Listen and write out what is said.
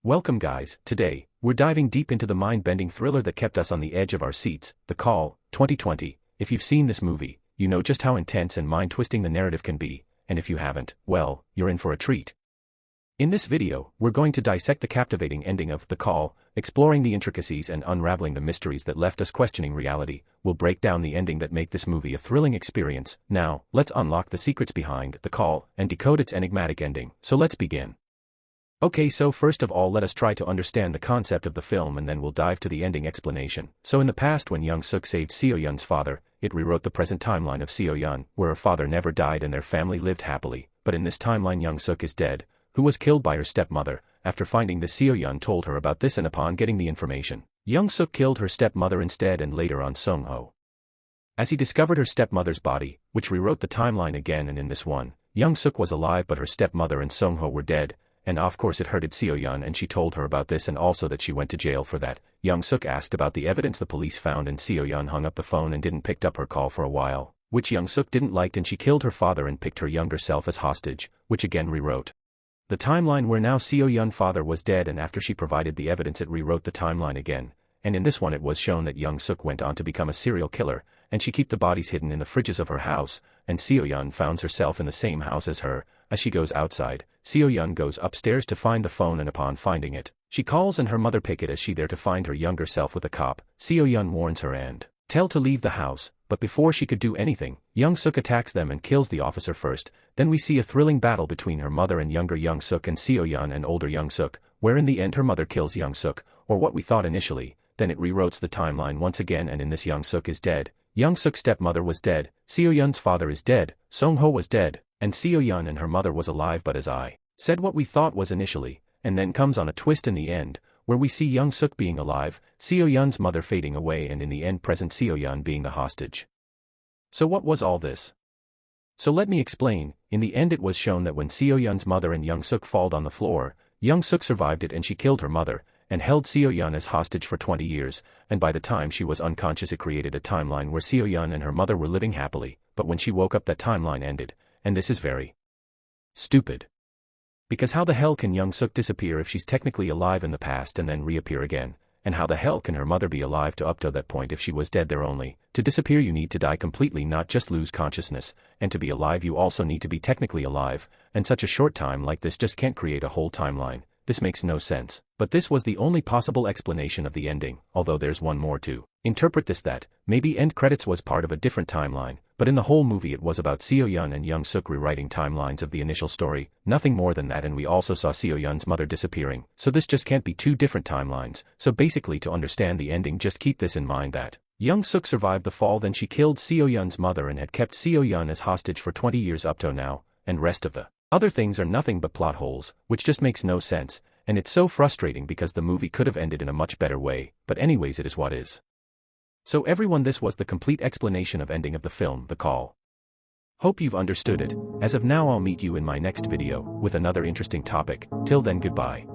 Welcome guys, today, we're diving deep into the mind-bending thriller that kept us on the edge of our seats, The Call, 2020. If you've seen this movie, you know just how intense and mind-twisting the narrative can be, and if you haven't, well, you're in for a treat. In this video, we're going to dissect the captivating ending of The Call, exploring the intricacies and unraveling the mysteries that left us questioning reality. We'll break down the ending that make this movie a thrilling experience. Now, let's unlock the secrets behind The Call and decode its enigmatic ending. So let's begin. Okay, so first of all let us try to understand the concept of the film and then we'll dive to the ending explanation. So in the past when Young-suk saved Seo-yeon's father, it rewrote the present timeline of Seo-yeon, where her father never died and their family lived happily. But in this timeline Young-suk is dead, who was killed by her stepmother. After finding this, Seo-yeon told her about this, and upon getting the information, Young-suk killed her stepmother instead and later on Sung-ho. As he discovered her stepmother's body, which rewrote the timeline again, and in this one, Young-suk was alive but her stepmother and Sung-ho were dead. And of course it hurted Seo-yeon and she told her about this and also that she went to jail for that. Young-suk asked about the evidence the police found and Seo-yeon hung up the phone and didn't pick up her call for a while, which Young-suk didn't like, and she killed her father and picked her younger self as hostage, which again rewrote the timeline where now Seo-yeon's father was dead, and after she provided the evidence it rewrote the timeline again. And in this one it was shown that Young-suk went on to become a serial killer, and she kept the bodies hidden in the fridges of her house, and Seo-yeon finds herself in the same house as her. As she goes outside, Seo-yeon goes upstairs to find the phone, and upon finding it, she calls and her mother pick it as she there to find her younger self with a cop. Seo-yeon warns her and tell to leave the house, but before she could do anything, Young-suk attacks them and kills the officer first. Then we see a thrilling battle between her mother and younger Young-suk and Seo-yeon and older Young-suk, where in the end her mother kills Young-suk, or what we thought initially. Then it rewrotes the timeline once again, and in this Young-suk is dead. Young-suk's stepmother was dead, Seo-yeon's father is dead, Sung-ho was dead, and Seo-yeon and her mother was alive, but as I said, what we thought was initially, and then comes on a twist in the end, where we see Young-suk being alive, Seo-yeon's mother fading away, and in the end present Seo-yeon being the hostage. So what was all this? So let me explain. In the end it was shown that when Seo-yeon's mother and Young-suk falled on the floor, Young-suk survived it and she killed her mother, and held Seo-yeon as hostage for 20 years, and by the time she was unconscious it created a timeline where Seo-yeon and her mother were living happily, but when she woke up that timeline ended, and this is very stupid. Because how the hell can Young-suk disappear if she's technically alive in the past and then reappear again? And how the hell can her mother be alive to up to that point if she was dead there? Only to disappear you need to die completely, not just lose consciousness, and to be alive you also need to be technically alive, and such a short time like this just can't create a whole timeline. This makes no sense. But this was the only possible explanation of the ending, although there's one more to interpret this, that maybe end credits was part of a different timeline, but in the whole movie it was about Seo-yeon and Young-suk rewriting timelines of the initial story, nothing more than that, and we also saw Seo-yeon's mother disappearing, so this just can't be two different timelines. So basically, to understand the ending just keep this in mind, that Young-suk survived the fall, then she killed Seo-yeon's mother and had kept Seo-yeon as hostage for 20 years up to now, and rest of the other things are nothing but plot holes, which just makes no sense, and it's so frustrating because the movie could have ended in a much better way, but anyways it is what is. So everyone, this was the complete explanation of ending of the film, The Call. Hope you've understood it. As of now I'll meet you in my next video, with another interesting topic. Till then, goodbye.